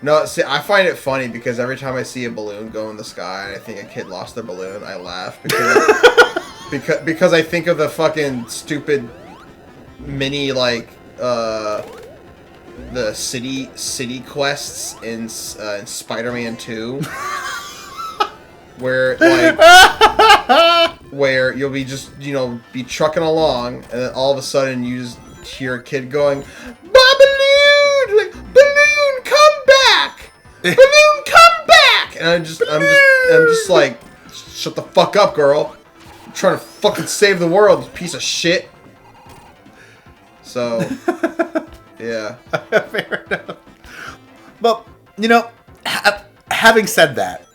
No, see, I find it funny because every time I see a balloon go in the sky and I think a kid lost their balloon, I laugh because I think of the fucking stupid mini like the city quests in Spider-Man 2 where like where you'll be just be trucking along and then all of a sudden you just hear a kid going, "Balloon, like, balloon, come back! Balloon, come back!" And I'm just like, shut the fuck up, girl. I'm trying to fucking save the world, you piece of shit. So, yeah. Fair enough. Well, having said that,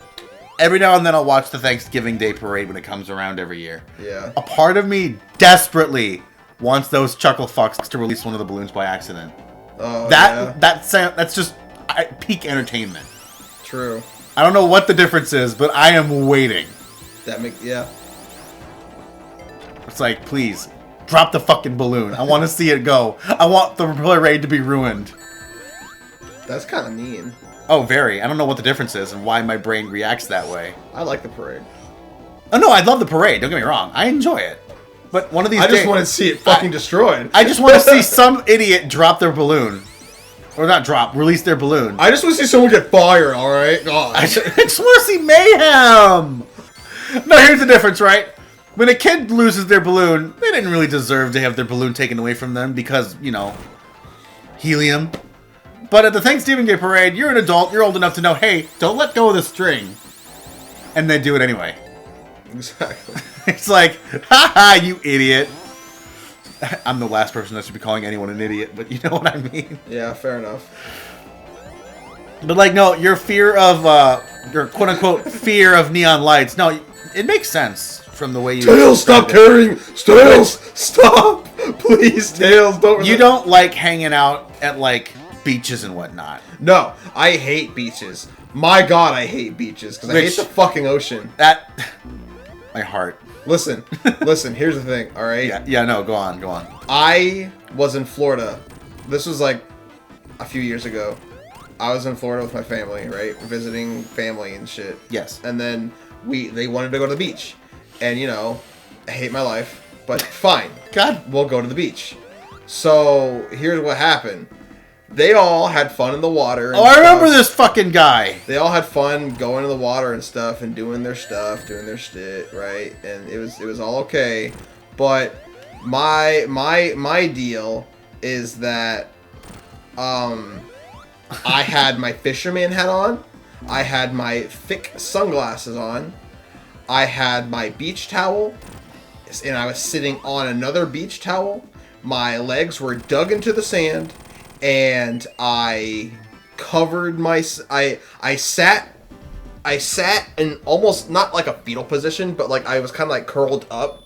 every now and then I'll watch the Thanksgiving Day parade when it comes around every year. Yeah. A part of me desperately wants those chuckle fucks to release one of the balloons by accident. Oh, that's just peak entertainment. True. I don't know what the difference is, but I am waiting. Yeah. It's like, please, drop the fucking balloon. I want to see it go. I want the parade to be ruined. That's kind of mean. Oh, very. I don't know what the difference is and why my brain reacts that way. I like the parade. Oh, no, I love the parade. Don't get me wrong. I enjoy it. But one of these days... I just want to see it fucking destroyed. I just want to see some idiot drop their balloon. Or not drop, release their balloon. I just want to see someone get fired, alright? God. I just want to see mayhem! No, here's the difference, right? When a kid loses their balloon, they didn't really deserve to have their balloon taken away from them because, helium. But at the Thanksgiving Day parade, you're an adult, you're old enough to know, hey, don't let go of the string. And they do it anyway. Exactly. It's like, haha, you idiot. I'm the last person that should be calling anyone an idiot, but you know what I mean. Yeah, fair enough. But like, no, your fear of, your quote-unquote fear of neon lights, no, it makes sense from the way you... Tails, stop carrying! Tails, stop! Please, Tails, don't... You don't like hanging out at, like, beaches and whatnot. No, I hate beaches. My God, I hate beaches, because I hate the fucking ocean. My heart. Listen, here's the thing, alright? Yeah, no, go on. I was in Florida. This was like a few years ago. I was in Florida with my family, right? Visiting family and shit. Yes. And then they wanted to go to the beach. And, I hate my life, but fine. God. We'll go to the beach. So, here's what happened. They all had fun in the water. And I remember this fucking guy. They all had fun going in the water and stuff and doing their stuff, doing their shit, right? And it was all okay. But my deal is that I had my fisherman hat on. I had my thick sunglasses on. I had my beach towel. And I was sitting on another beach towel. My legs were dug into the sand. And I covered my... I sat in almost not like a fetal position, but like I was kind of like curled up,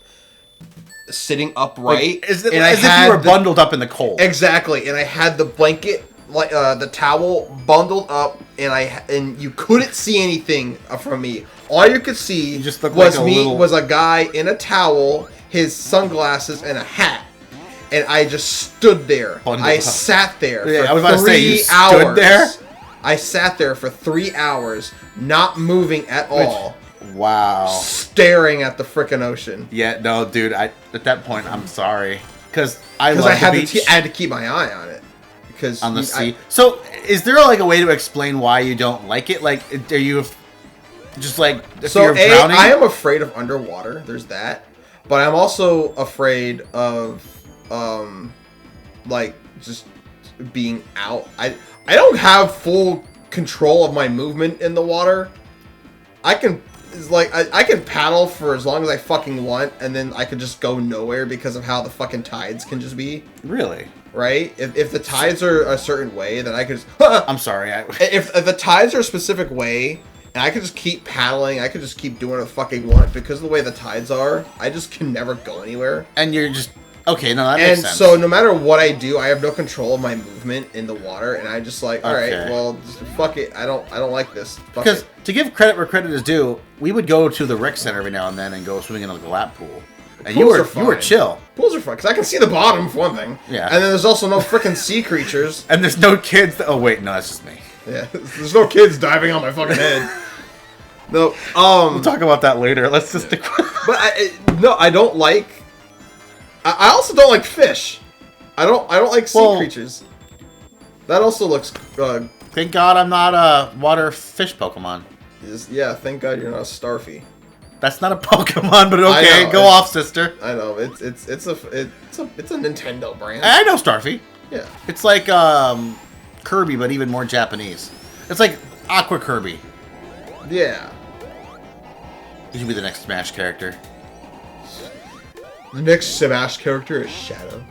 sitting upright. Like, as if you were bundled up in the cold. Exactly, and I had the blanket, like the towel bundled up, and you couldn't see anything from me. All you could see was a guy in a towel, his sunglasses, and a hat. And I just stood there. I sat there for 3 hours. Stood there? I sat there for 3 hours, not moving at all. Wow. Staring at the frickin' ocean. Yeah, no, dude. At that point, I'm sorry, because I had to keep my eye on it. Because on the sea. So, is there like a way to explain why you don't like it? Like, are you just like fear of drowning? I am afraid of underwater. There's that, but I'm also afraid of like just being out. I don't have full control of my movement in the water. I can paddle for as long as I fucking want, and then I could just go nowhere because of how the fucking tides can just be. Really? Right? If the tides are a certain way, then I could just... I'm sorry. If the tides are a specific way, and And I could just keep paddling. I could just keep doing what the fuck I want. Because of the way the tides are, I just can never go anywhere. And you're just... Okay, no, that makes sense. And so no matter what I do, I have no control of my movement in the water. And I just like, alright, well, just fuck it. I don't like this. Because to give credit where credit is due, we would go to the rec center every now and then and go swimming in like a lap pool. And you were chill. Pools are fun, because I can see the bottom, for one thing. Yeah. And then there's also no freaking sea creatures. And there's no kids that... Oh, wait, no, that's just me. Yeah, there's no kids diving on my fucking head. No, we'll talk about that later. Let's just... But I don't like... I also don't like fish. I don't like sea creatures. That also looks... thank God I'm not a water fish Pokemon. Yeah, thank God you're not a Starfy. That's not a Pokemon, but okay, go off, sister. I know it's a Nintendo brand. I know Starfy. Yeah, it's like Kirby, but even more Japanese. It's like Aqua Kirby. Yeah. You should be the next Smash character. The next Smash character is Shadow.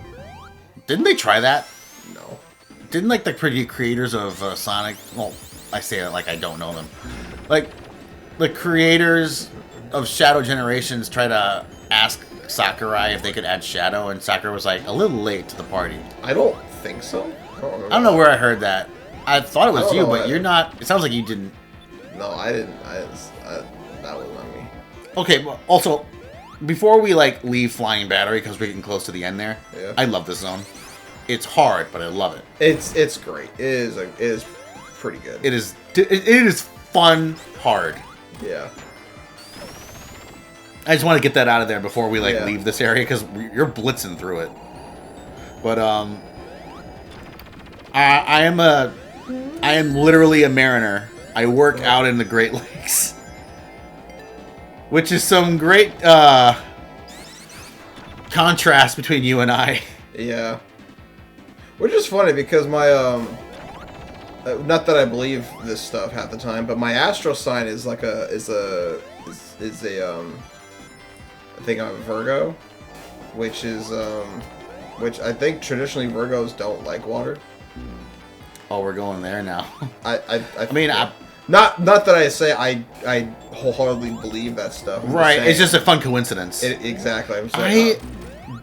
Didn't they try that? No. Didn't like the pretty creators of Sonic? Well, I say that like I don't know them. Like the creators of Shadow Generations try to ask Sakurai if they could add Shadow, and Sakurai was like a little late to the party. I don't think so. I don't know where I heard that. I thought it was you, but you're not. It sounds like you didn't. No, I didn't. That was not me. Okay. Well, also, before we like leave Flying Battery because we're getting close to the end there, yeah. I love this zone. It's hard, but I love it. It's great. It is pretty good. It is fun hard. Yeah. I just want to get that out of there before we leave this area because you're blitzing through it. But I am literally a mariner. I work out in the Great Lakes, which is some great contrast between you and I. Yeah. Which is funny because my not that I believe this stuff half the time, but my astro sign is like I think I'm a Virgo, which I think traditionally Virgos don't like water. Oh, we're going there now. I mean, not that I say I wholeheartedly believe that stuff. Right, it's just a fun coincidence. Exactly. I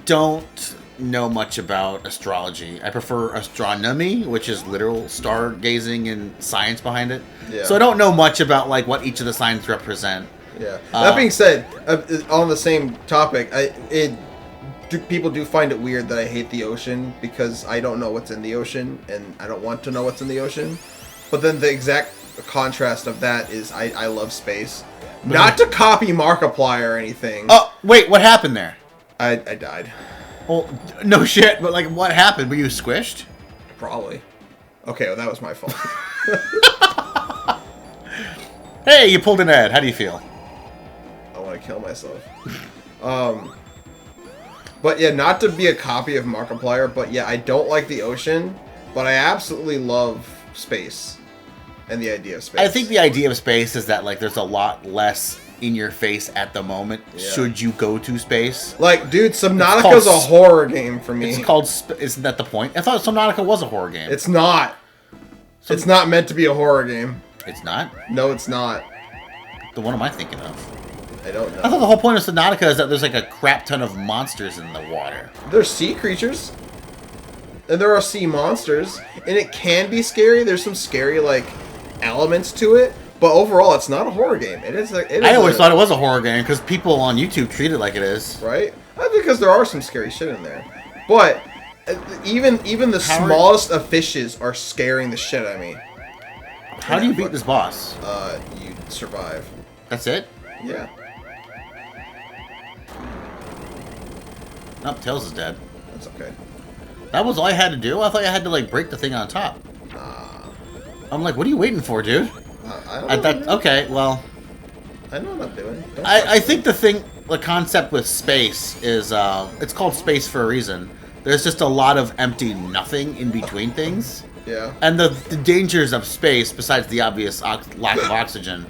don't know much about astrology. I prefer astronomy, which is literal stargazing and science behind it. Yeah. So I don't know much about like what each of the signs represent. Yeah. That being said, on the same topic, people do find it weird that I hate the ocean because I don't know what's in the ocean and I don't want to know what's in the ocean. But then the exact contrast of that is I love space. Not to copy Markiplier or anything. Oh, wait, what happened there? I died. Well, no shit, but like what happened? Were you squished? Probably. Okay, well that was my fault. Hey, you pulled an Ed. How do you feel? I want to kill myself. But yeah, not to be a copy of Markiplier, but yeah, I don't like the ocean, but I absolutely love space and the idea of space. I think the idea of space is that like there's a lot less in your face at the moment should you go to space. Like, dude, Subnautica's a horror game for me. It's called... Isn't that the point? I thought Subnautica was a horror game. It's not. It's not meant to be a horror game. It's not? No, it's not. Then what am I thinking of? I don't know. I thought the whole point of Subnautica is that there's like a crap ton of monsters in the water. There's sea creatures. And there are sea monsters. And it can be scary. There's some scary, like, elements to it. But overall, it's not a horror game. I always thought it was a horror game because people on YouTube treat it like it is. Right? Because there are some scary shit in there. But even the smallest of fishes are scaring the shit out of me. How do you beat this boss? You survive. That's it? Yeah. Nope, Tails is dead. That's okay. That was all I had to do? I thought I had to, like, break the thing on top. I'm like, what are you waiting for, dude? I don't know. Okay, well... I know what I'm doing. I think the concept with space is, it's called space for a reason. There's just a lot of empty nothing in between things. Yeah. And the dangers of space, besides the obvious lack of oxygen,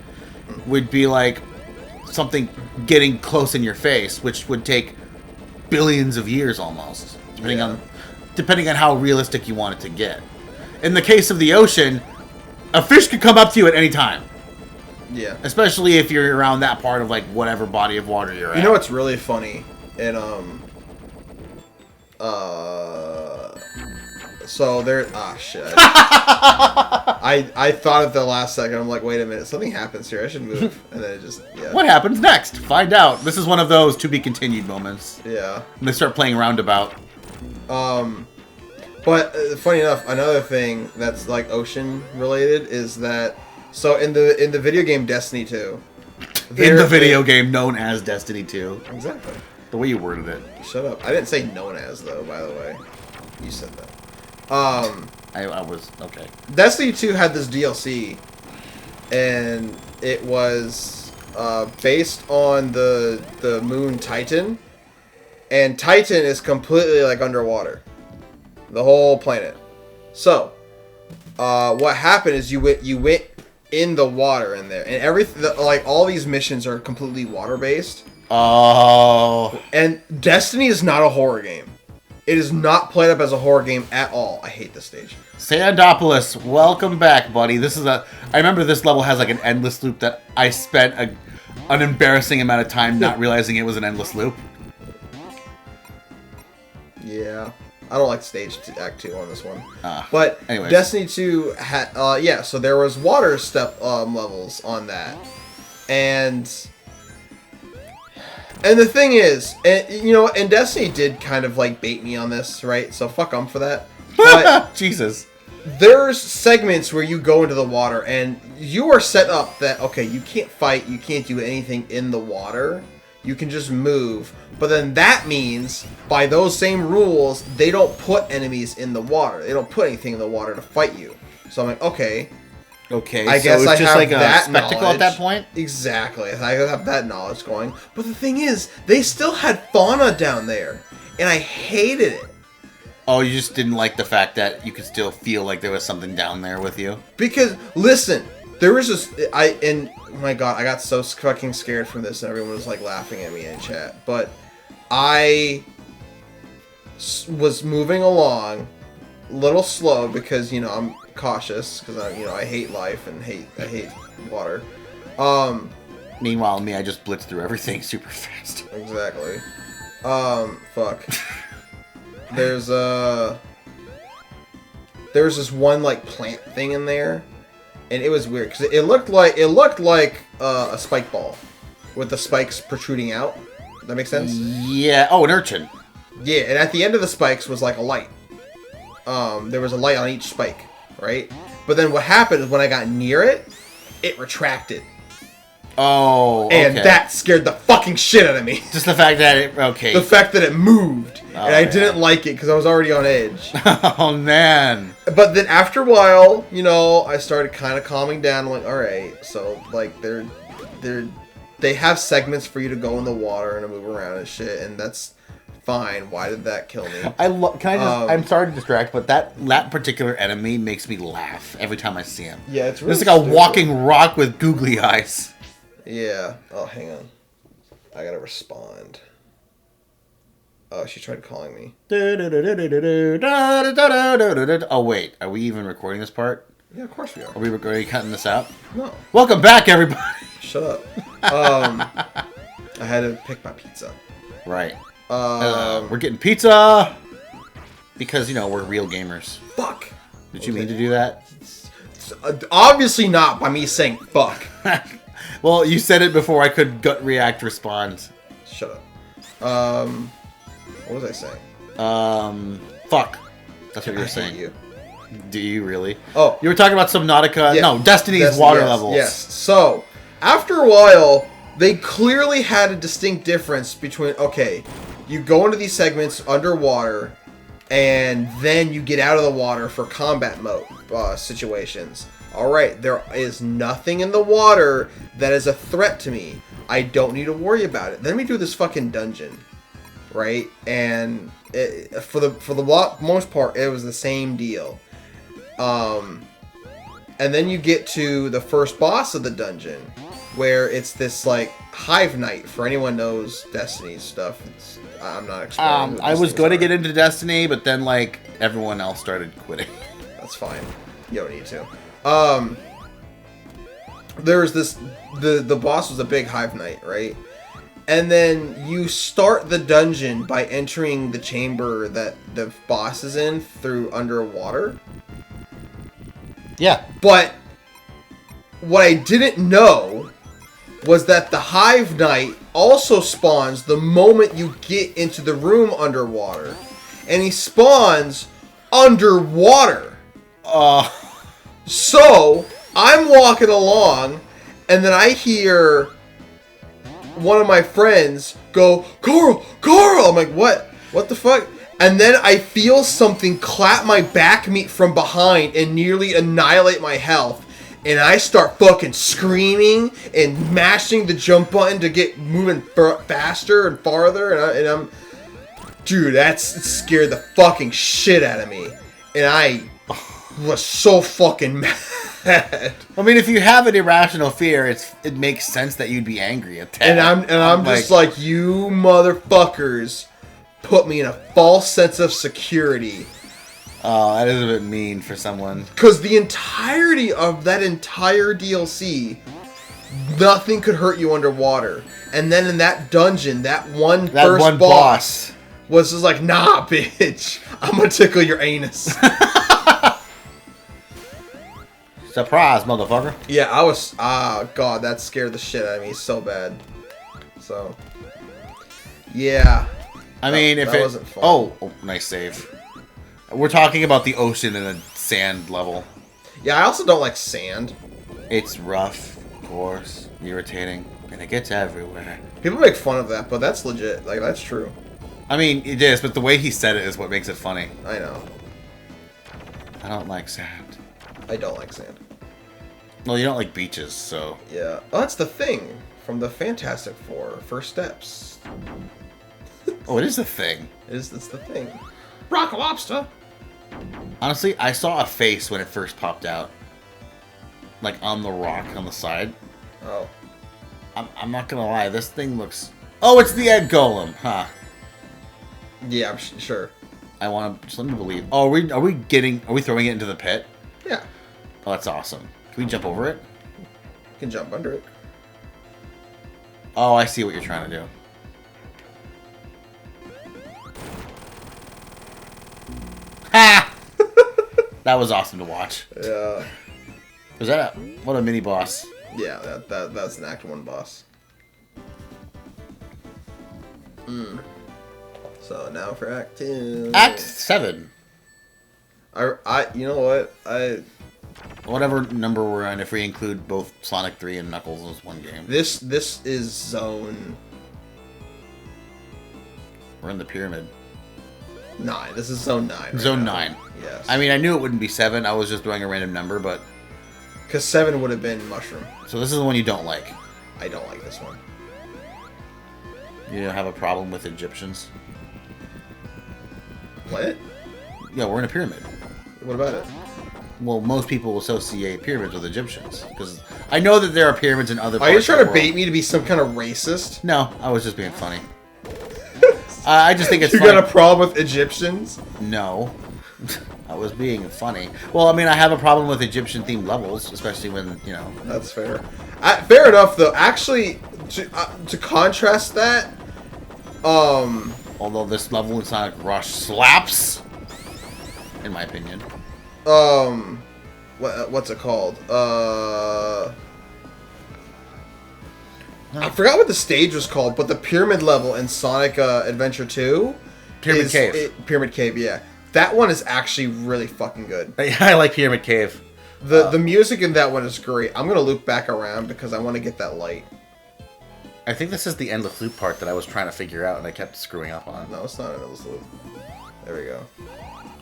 would be like something getting close in your face, which would take billions of years almost, depending on how realistic you want it to get. In the case of the ocean, a fish could come up to you at any time. Yeah. Especially if you're around that part of, like, whatever body of water you're at. You know what's really funny? And, so there... Ah, shit. I thought at the last second, I'm like, wait a minute, something happens here. I should move. And then it just... Yeah. What happens next? Find out. This is one of those to-be-continued moments. Yeah. And they start playing roundabout. But funny enough, another thing that's like ocean related is that so in the video game Destiny 2. In the video game known as Destiny 2. Exactly. The way you worded it. Shut up. I didn't say known as though, by the way. You said that. I was okay. Destiny 2 had this DLC and it was based on the moon Titan. And Titan is completely like underwater. The whole planet. So, what happened is you went in the water in there, and everything like all these missions are completely water based. Oh. And Destiny is not a horror game. It is not played up as a horror game at all. I hate this stage. Sandopoulos, welcome back, buddy. This is I remember this level has like an endless loop that I spent an embarrassing amount of time not realizing it was an endless loop. Yeah. I don't like stage act 2 on this one. But anyways. Destiny 2 had yeah, so there was water step levels on that. And the thing is, you know, and Destiny did kind of like bait me on this, right? So fuck them for that. But Jesus. There's segments where you go into the water and you are set up that okay, you can't fight, you can't do anything in the water. You can just move. But then that means, by those same rules, they don't put enemies in the water. They don't put anything in the water to fight you. So I'm like, okay. Okay, I guess it's I just have like that a spectacle knowledge. at that point? Exactly. I have that knowledge going. But the thing is, they still had fauna down there. And I hated it. Oh, you just didn't like the fact that you could still feel like there was something down there with you? Because, listen, there was just... oh my god, I got so fucking scared from this and everyone was like laughing at me in chat. But I was moving along a little slow because, you know, I'm cautious because I hate life and I hate water. Meanwhile, me, I just blitzed through everything super fast. Exactly. Fuck. There's this one like plant thing in there. And it was weird because it looked like a spike ball with the spikes protruding out. That makes sense? Yeah. Oh, an urchin. Yeah, and at the end of the spikes was like a light. There was a light on each spike, right? But then what happened is when I got near it, it retracted. Oh, okay. And that scared the fucking shit out of me. Just the fact that it... Okay. The fact that it moved. Oh, and I didn't like it because I was already on edge. Oh, man. But then after a while, you know, I started kind of calming down. I'm like, alright, so, like, they have segments for you to go in the water and to move around and shit, and that's fine. Why did that kill me? I'm sorry to distract, but that particular enemy makes me laugh every time I see him. Yeah, it's really It's like a stupid. walking rock with googly eyes. Yeah. Oh, hang on. I gotta respond. Oh, she tried calling me. Oh, wait. Are we even recording this part? Yeah, of course we are. Are we cutting this out? No. Welcome back, everybody. Shut up. I had to pick my pizza. Right. We're getting pizza because, you know, we're real gamers. Fuck. Did you mean to do that? Obviously not by me saying fuck. Well, you said it before I could gut react respond. Shut up. What was I saying? Fuck. That's what you were I saying. hate you. Do you really? Oh. You were talking about Subnautica. Yeah. No, Destiny's water yes, levels. Yes. So, after a while, they clearly had a distinct difference between, okay, you go into these segments underwater, and then you get out of the water for combat mode situations. Alright, there is nothing in the water that is a threat to me. I don't need to worry about it. Then we do this fucking dungeon. Right? And for the most part, it was the same deal. And then you get to the first boss of the dungeon, where it's this, like, Hive Knight. For anyone knows Destiny stuff, I'm not explaining. I was going to get into Destiny, but then, like, everyone else started quitting. That's fine. You don't need to. there was this the boss was a big hive knight, right? And then you start the dungeon by entering the chamber that the boss is in through underwater. Yeah. But what I didn't know was that the hive knight also spawns the moment you get into the room underwater. And he spawns underwater. So, I'm walking along, and then I hear one of my friends go, Carl! Carl! I'm like, what? What the fuck? And then I feel something clap my back meat from behind and nearly annihilate my health. And I start fucking screaming and mashing the jump button to get moving faster and farther. And I'm... Dude, that scared the fucking shit out of me. And I was so fucking mad. I mean, if you have an irrational fear, it makes sense that you'd be angry at that. And I'm just like, you motherfuckers put me in a false sense of security. Oh, that is a bit mean for someone. Because the entirety of that entire DLC, nothing could hurt you underwater. And then in that dungeon, that one boss was just like, nah, bitch, I'm gonna tickle your anus. Surprise, motherfucker. Yeah, I was... God, that scared the shit out of me so bad. So... Yeah. I mean, if it... wasn't fun. Oh, nice save. We're talking about the ocean and the sand level. Yeah, I also don't like sand. It's rough, coarse, irritating, and it gets everywhere. People make fun of that, but that's legit. Like, that's true. I mean, it is, but the way he said it is what makes it funny. I know. I don't like sand. I don't like sand. Well, you don't like beaches, so... Yeah. Oh, that's the thing from the Fantastic Four, First Steps. Oh, it is the thing. It's the thing. Rock lobster! Honestly, I saw a face when it first popped out. Like, on the rock on the side. Oh. I'm not gonna lie, this thing looks... Oh, it's the egg golem! Huh. Yeah, I'm sure. I want to... Just let me believe. Oh, are we throwing it into the pit? Yeah. Oh, that's awesome. Can we jump over it? You can jump under it. Oh, I see what you're trying to do. Ha! That was awesome to watch. Yeah. Was that what a mini boss? Yeah, that's an Act 1 boss. So now for Act 2. Act 7. You know what? Whatever number we're on, if we include both Sonic 3 and Knuckles as one game. This is Zone... We're in the pyramid. 9. This is Zone 9. Right Zone now. 9. Yes. I mean, I knew it wouldn't be 7. I was just throwing a random number, but... Because 7 would have been Mushroom. So this is the one you don't like. I don't like this one. You don't have a problem with Egyptians? What? Yeah, we're in a pyramid. What about it? Well, most people associate pyramids with Egyptians. Because I know that there are pyramids in other parts Are you of trying the to world. bait me to be some kind of racist? No, I was just being funny. I just think it's You funny. got a problem with Egyptians? No. I was being funny. Well, I mean, I have a problem with Egyptian-themed levels, especially when, you know... That's fair. Fair enough, though. Actually, to contrast that, although this level in Sonic Rush slaps, in my opinion. What's it called? I forgot what the stage was called, but the pyramid level in Sonic Adventure 2... Pyramid Cave. Pyramid Cave, yeah. That one is actually really fucking good. I like Pyramid Cave. The music in that one is great. I'm going to loop back around because I want to get that light. I think this is the endless loop part that I was trying to figure out and I kept screwing up on. No, it's not an endless loop. There we go.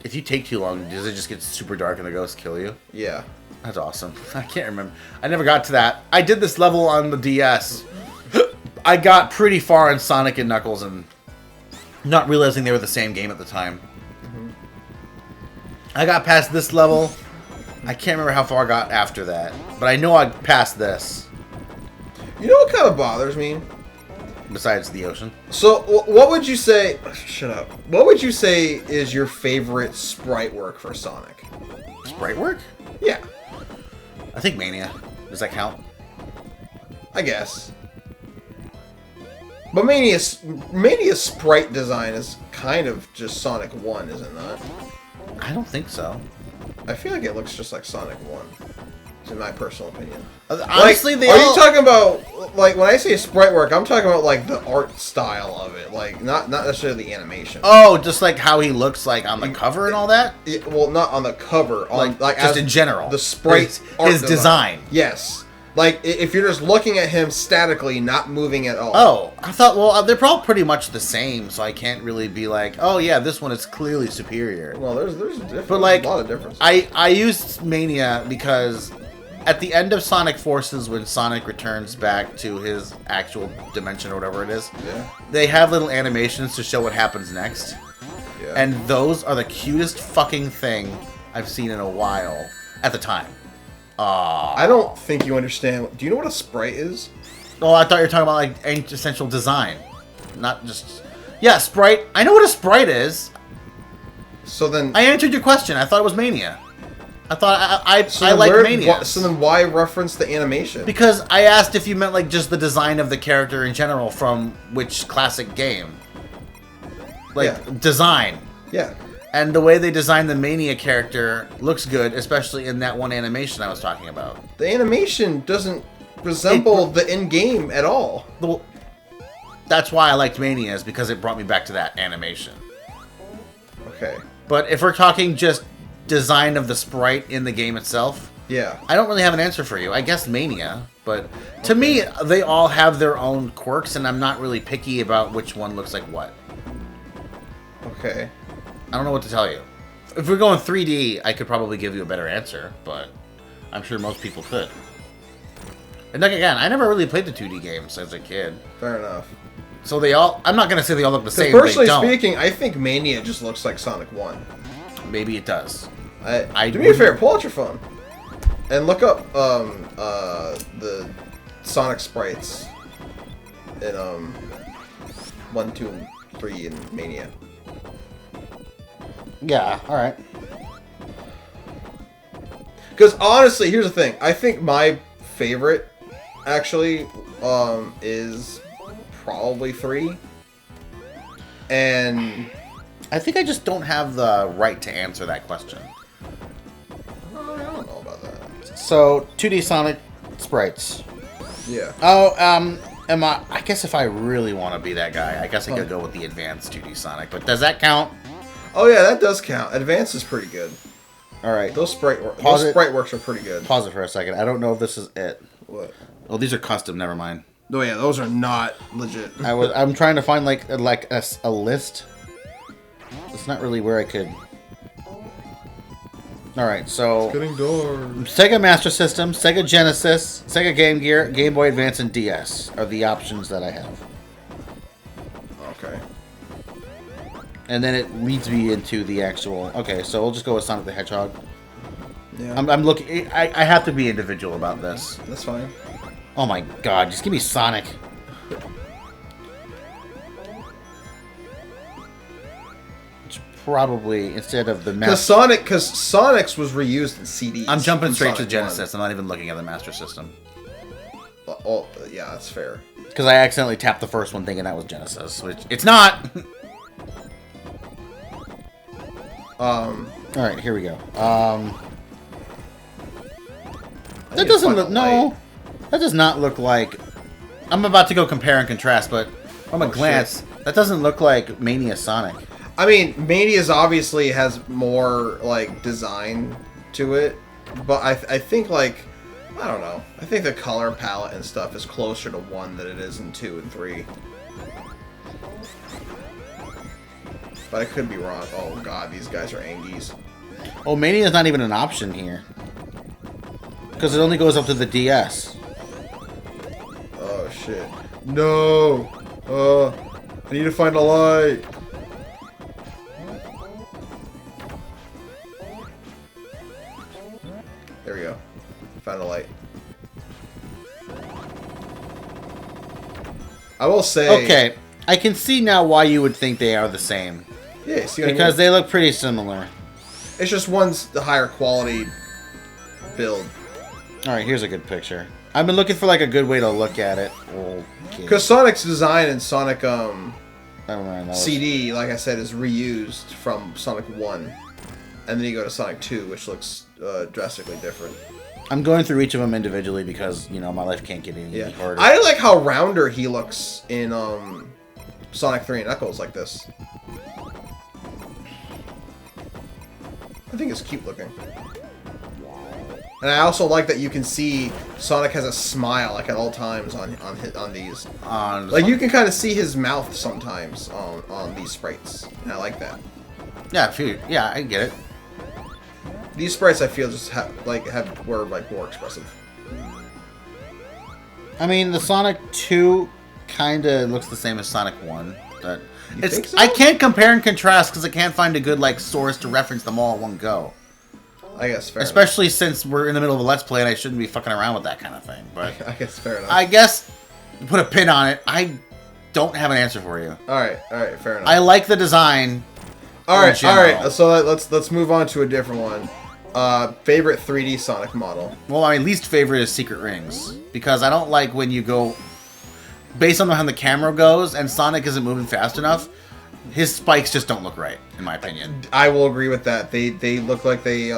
If you take too long, does it just get super dark and the ghosts kill you? Yeah. That's awesome. I can't remember. I never got to that. I did this level on the DS. I got pretty far in Sonic and Knuckles and not realizing they were the same game at the time. I got past this level. I can't remember how far I got after that. But I know I passed this. You know what kind of bothers me? Besides the ocean. So, what would you say... Shut up. What would you say is your favorite sprite work for Sonic? Sprite work? Yeah. I think Mania. Does that count? I guess. But Mania's sprite design is kind of just Sonic 1, is it not? I don't think so. I feel like it looks just like Sonic 1. In my personal opinion. Honestly, like, are you talking about, like, when I say sprite work, I'm talking about, like, the art style of it. Like, not necessarily the animation. Oh, just like how he looks like on the cover and all that? Well, not on the cover. On, like just in general. The sprite his design. Yes. Like, if you're just looking at him statically, not moving at all. Oh, I thought, well, they're all pretty much the same, so I can't really be like, oh yeah, this one is clearly superior. Well, there's a like, lot of difference. I used Mania because at the end of Sonic Forces, when Sonic returns back to his actual dimension or whatever it is, they have little animations to show what happens next. Yeah. And those are the cutest fucking thing I've seen in a while at the time. I don't think you understand. Do you know what a sprite is? Oh, I thought you were talking about like essential design, not just. Yeah, sprite. I know what a sprite is. So then I answered your question. I thought it was Mania. I thought I like Mania. So then why reference the animation? Because I asked if you meant like just the design of the character in general from which classic game. Like design. Yeah. And the way they designed the Mania character looks good, especially in that one animation I was talking about. The animation doesn't resemble the in-game at all. Well, that's why I liked Mania, is because it brought me back to that animation. Okay. But if we're talking just design of the sprite in the game itself, I don't really have an answer for you. I guess Mania, but to me, they all have their own quirks, and I'm not really picky about which one looks like what. Okay. I don't know what to tell you. If we're going 3D, I could probably give you a better answer, but I'm sure most people could. And like again, I never really played the 2D games as a kid. Fair enough. So they all, I'm not going to say they all look the same. Personally speaking, I think Mania just looks like Sonic 1. Maybe it does. Do me a favor, pull out your phone and look up the Sonic sprites in 1, 2, 3 in Mania. Yeah, alright. Because honestly, here's the thing. I think my favorite, actually, is probably 3. And I think I just don't have the right to answer that question. I don't know about that. So, 2D Sonic sprites. Yeah. Oh, I guess if I really want to be that guy, I guess I could go with the advanced 2D Sonic. But does that count? Oh yeah, that does count. Advance is pretty good. All right. Those sprite works are pretty good. Pause it for a second. I don't know if this is it. What? Oh, these are custom. Never mind. Oh yeah, those are not legit. I'm trying to find like a list. It's not really where I could. All right, so it's getting dark. Sega Master System, Sega Genesis, Sega Game Gear, Game Boy Advance, and DS are the options that I have. Okay. And then it leads me into the actual. Okay, so we'll just go with Sonic the Hedgehog. Yeah. I'm looking. I have to be individual about this. That's fine. Oh my god! Just give me Sonic. It's probably instead of the Master. Because Sonic's was reused in CDs. I'm jumping straight to Genesis. 1. I'm not even looking at the Master System. Yeah, that's fair. Because I accidentally tapped the first one thinking that was Genesis, which it's not. Alright, here we go. That doesn't look... No. That does not look like... I'm about to go compare and contrast, but from a glance, that doesn't look like Mania Sonic. I mean, Mania's obviously has more, like, design to it. But I think, like... I don't know. I think the color palette and stuff is closer to 1 than it is in 2 and 3. But I could be wrong. Oh god, these guys are Angies. Oh, Mania is not even an option here. Because it only goes up to the DS. Oh shit. No! I need to find a light! There we go. Found a light. I will say... Okay, I can see now why you would think they are the same. Yeah, see what because I mean? they look pretty similar. It's just one's the higher quality build. Alright, here's a good picture. I've been looking for like a good way to look at it. Because Sonic's design and Sonic Never mind, CD, like I said, is reused from Sonic 1. And then you go to Sonic 2, which looks drastically different. I'm going through each of them individually because, you know, my life can't get any harder. I like how rounder he looks in Sonic 3 and Knuckles like this. I think it's cute looking. And I also like that you can see Sonic has a smile like at all times on these. Like you can kind of see his mouth sometimes on these sprites, and I like that. Yeah, I get it. These sprites I feel just were more expressive. I mean, the Sonic 2 kind of looks the same as Sonic 1. But think so? I can't compare and contrast because I can't find a good source to reference them all in one go. I guess fair Especially since we're in the middle of a Let's Play and I shouldn't be fucking around with that kind of thing. But I guess fair enough. I guess, put a pin on it, I don't have an answer for you. Alright, fair enough. I like the design. Alright, so let's move on to a different one. Favorite 3D Sonic model? Well, my least favorite is Secret Rings. Because I don't like when you go, based on how the camera goes, and Sonic isn't moving fast enough, his spikes just don't look right, in my opinion. I will agree with that. They look like they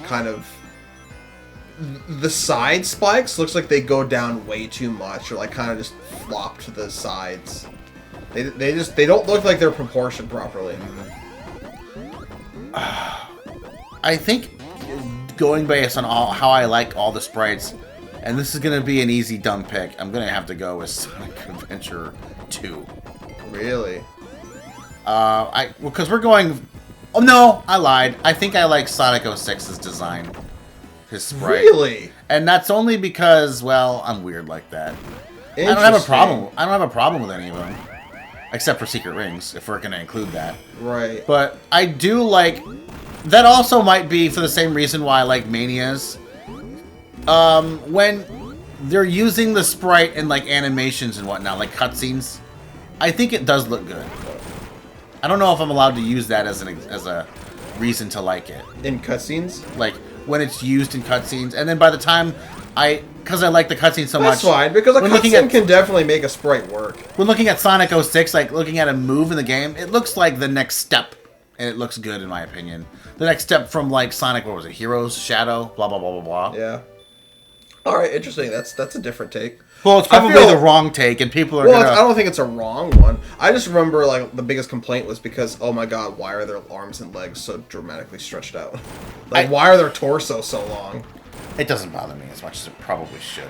kind of... The side spikes looks like they go down way too much, or like kind of just flop to the sides. They don't look like they're proportioned properly. I think going based on how I like all the sprites, and this is going to be an easy dumb pick, I'm going to have to go with Sonic Adventure 2. Really? Because we're going... Oh, no, I lied. I think I like Sonic 06's design. His sprite. Really? And that's only because, well, I'm weird like that. I don't have a problem. I don't have a problem with any of them. Except for Secret Rings, if we're going to include that. Right. But I do like... That also might be for the same reason why I like Manias. When they're using the sprite in, like, animations and whatnot, like cutscenes, I think it does look good. I don't know if I'm allowed to use that as a reason to like it. In cutscenes? Like, when it's used in cutscenes. And then by the time because I like the cutscene so much... That's fine, because a cutscene can definitely make a sprite work. When looking at Sonic 06, like, looking at a move in the game, it looks like the next step. And it looks good, in my opinion. The next step from, like, Sonic, what was it? Heroes, Shadow, blah, blah, blah, blah, blah. Yeah. Alright, interesting. That's a different take. Well, it's probably the wrong take, and people are I don't think it's a wrong one. I just remember, like, the biggest complaint was because, oh my god, why are their arms and legs so dramatically stretched out? Like, why are their torso so long? It doesn't bother me as much as it probably should.